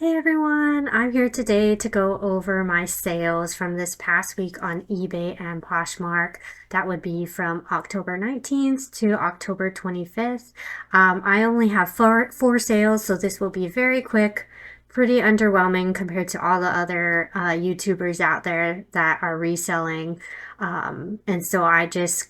Hey everyone, I'm here today to go over my sales from this past week on eBay and Poshmark. That would be from October 19th to October 25th. I only have four sales, so this will be very quick, pretty underwhelming compared to all the other YouTubers out there that are reselling. And so I just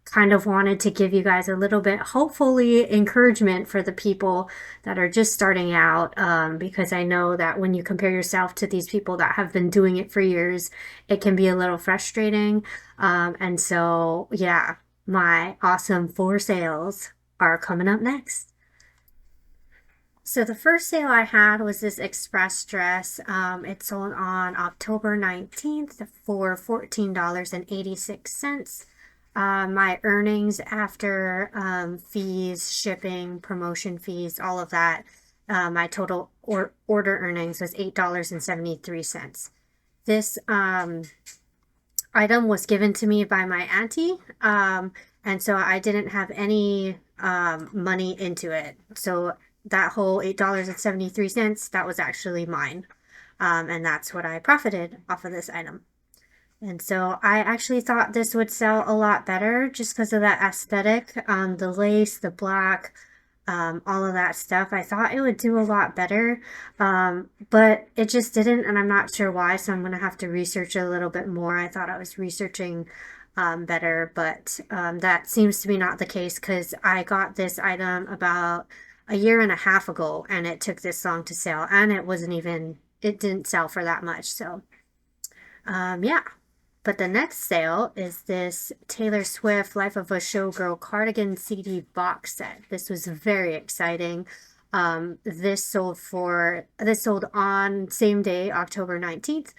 kind of wanted to give you guys a little bit, hopefully, encouragement for the people that are just starting out, because I know that when you compare yourself to these people that have been doing it for years, it can be a little frustrating. And so, yeah, my awesome four sales are coming up next. So the first sale I had was this express dress. It sold on October 19th for $14.86. My earnings after fees, shipping, promotion fees, all of that, my total order earnings was $8.73. This item was given to me by my auntie, and so I didn't have any money into it. So that whole $8.73, that was actually mine. And that's what I profited off of this item. And so I actually thought this would sell a lot better just because of that aesthetic, the lace, the black, all of that stuff. I thought it would do a lot better, but it just didn't, and I'm not sure why, so I'm going to have to research a little bit more. I thought I was researching better, but that seems to be not the case because I got this item about a year and a half ago, and it took this long to sell, and it didn't sell for that much, so yeah. But the next sale is this Taylor Swift Life of a Showgirl cardigan CD box set. This was very exciting. This sold on same day, October 19th,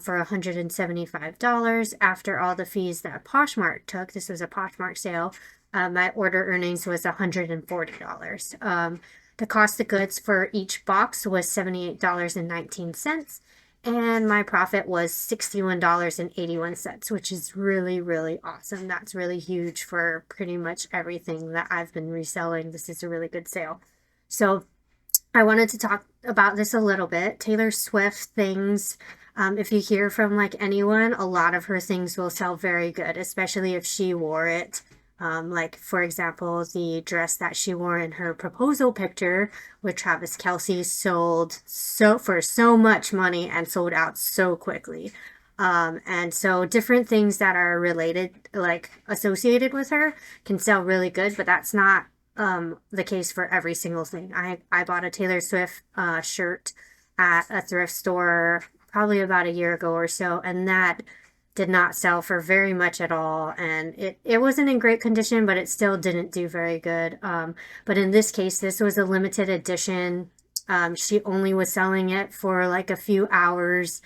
for $175 after all the fees that Poshmark took. This was a Poshmark sale. My order earnings was $140. The cost of goods for each box was $78.19. And my profit was $61.81, which is really, really awesome. That's really huge for pretty much everything that I've been reselling. This is a really good sale. So I wanted to talk about this a little bit. Taylor Swift things, if you hear from like anyone, a lot of her things will sell very good, especially if she wore it. Like, for example, the dress that she wore in her proposal picture with Travis Kelce sold for so much money and sold out so quickly. And so different things that are related, like associated with her, can sell really good, but that's not the case for every single thing. I bought a Taylor Swift shirt at a thrift store probably about a year ago or so, and that did not sell for very much at all, and it wasn't in great condition, but it still didn't do very good. But in this case, this was a limited edition. She only was selling it for like a few hours.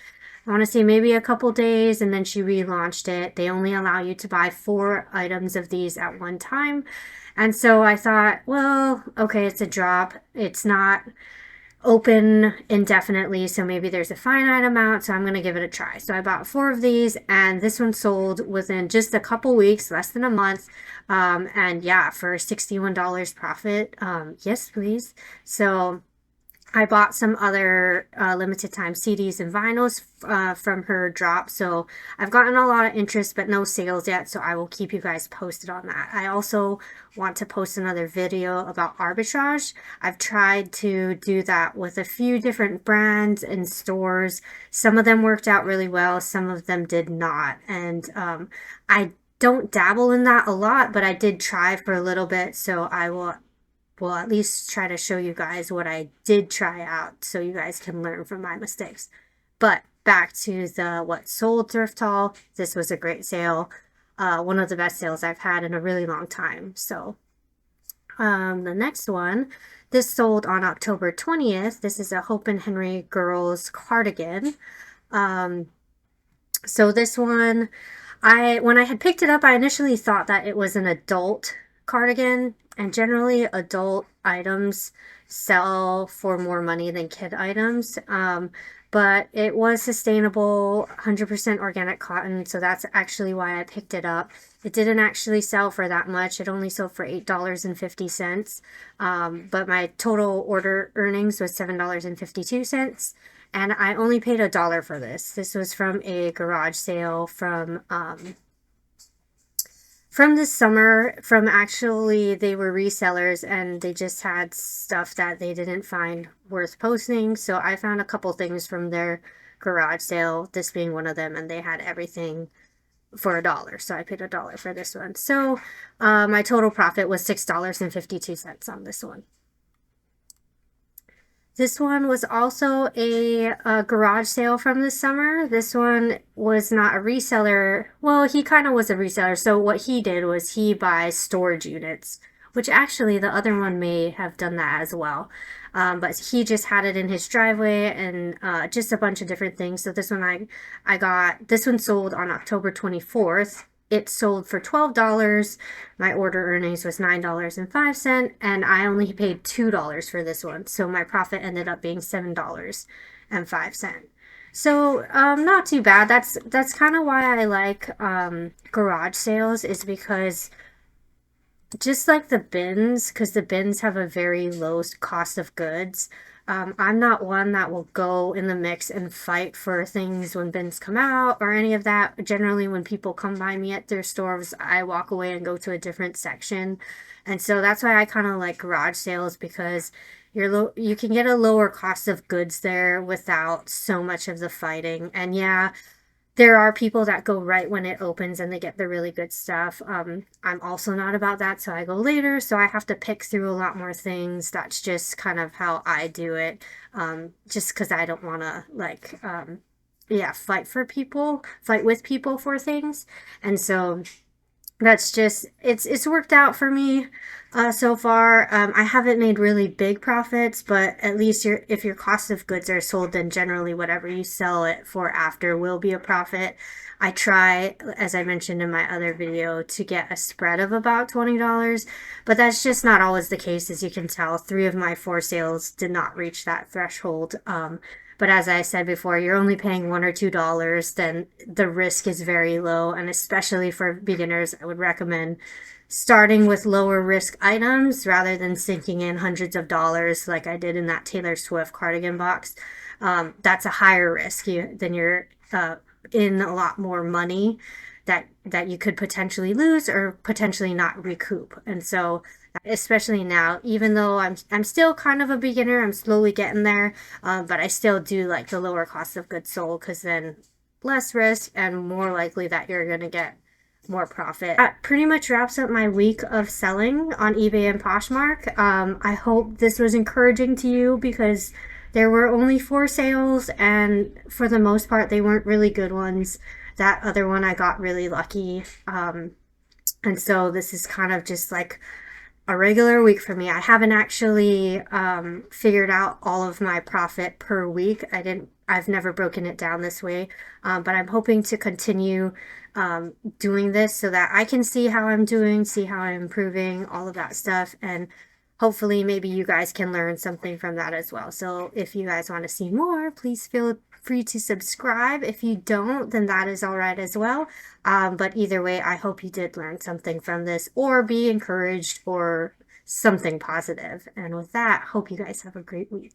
I want to say maybe a couple days, and then she relaunched it. They only allow you to buy 4 items of these at one time. And so I thought, well, okay, it's a drop. It's not open indefinitely, so maybe there's a finite amount, so I'm going to give it a try. So I bought 4 of these, and this one sold within just a couple weeks, less than a month. And yeah, for $61 profit, yes please. So I bought some other limited time CDs and vinyls from her drop. So I've gotten a lot of interest, but no sales yet. So I will keep you guys posted on that. I also want to post another video about arbitrage. I've tried to do that with a few different brands and stores. Some of them worked out really well. Some of them did not. And I don't dabble in that a lot, but I did try for a little bit. So I will at least try to show you guys what I did try out so you guys can learn from my mistakes. But back to the what sold thrift haul. This was a great sale. One of the best sales I've had in a really long time. So the next one, this sold on October 20th. This is a Hope and Henry girls cardigan. So this one, when I had picked it up, I initially thought that it was an adult cardigan, And generally adult items sell for more money than kid items. But it was sustainable, 100% organic cotton, so that's actually why I picked it up. It didn't actually sell for that much. It only sold for $8.50. But my total order earnings was $7.52. And I only paid $1 for this. This was from a garage sale from this summer. From actually, they were resellers and they just had stuff that they didn't find worth posting. So I found a couple things from their garage sale, this being one of them, and they had everything for $1. So I paid $1 for this one. So my total profit was $6.52 on this one. This one was also a garage sale from this summer. This one was not a reseller. Well, he kind of was a reseller. So what he did was he buys storage units, which actually the other one may have done that as well. But he just had it in his driveway and just a bunch of different things. So this one I got, this one sold on October 24th. It sold for $12. My order earnings was $9.05, and I only paid $2 for this one. So my profit ended up being $7.05. So not too bad. That's kind of why I like garage sales, is because just like the bins, because the bins have a very low cost of goods. I'm not one that will go in the mix and fight for things when bins come out or any of that. Generally, when people come by me at their stores, I walk away and go to a different section. And so that's why I kind of like garage sales, because you can get a lower cost of goods there without so much of the fighting. And yeah, there are people that go right when it opens and they get the really good stuff. I'm also not about that, so I go later, so I have to pick through a lot more things. That's just kind of how I do it, just because I don't want to, like, yeah, fight with people for things. And so that's just, it's worked out for me so far. I haven't made really big profits, but at least if your cost of goods are sold, then generally whatever you sell it for after will be a profit. I try, as I mentioned in my other video, to get a spread of about $20, but that's just not always the case. As you can tell, 3 of my 4 sales did not reach that threshold. But as I said before, you're only paying $1 or $2, then the risk is very low. And especially for beginners, I would recommend starting with lower risk items rather than sinking in hundreds of dollars like I did in that Taylor Swift cardigan box. That's a higher risk. Then you're in a lot more money that you could potentially lose or potentially not recoup. And so especially now, even though I'm still kind of a beginner, I'm slowly getting there, but I still do like the lower cost of goods sold, because then less risk and more likely that you're going to get more profit. That pretty much wraps up my week of selling on eBay and Poshmark. I hope this was encouraging to you, because there were only 4 sales, and for the most part they weren't really good ones. That other one I got really lucky, and so this is kind of just like a regular week for me. I haven't actually figured out all of my profit per week. I've never broken it down this way, but I'm hoping to continue doing this so that I can see how I'm doing, see how I'm improving, all of that stuff, and hopefully maybe you guys can learn something from that as well. So if you guys want to see more, please feel free to subscribe. If you don't, then that is all right as well. But either way, I hope you did learn something from this or be encouraged or something positive. And with that, hope you guys have a great week.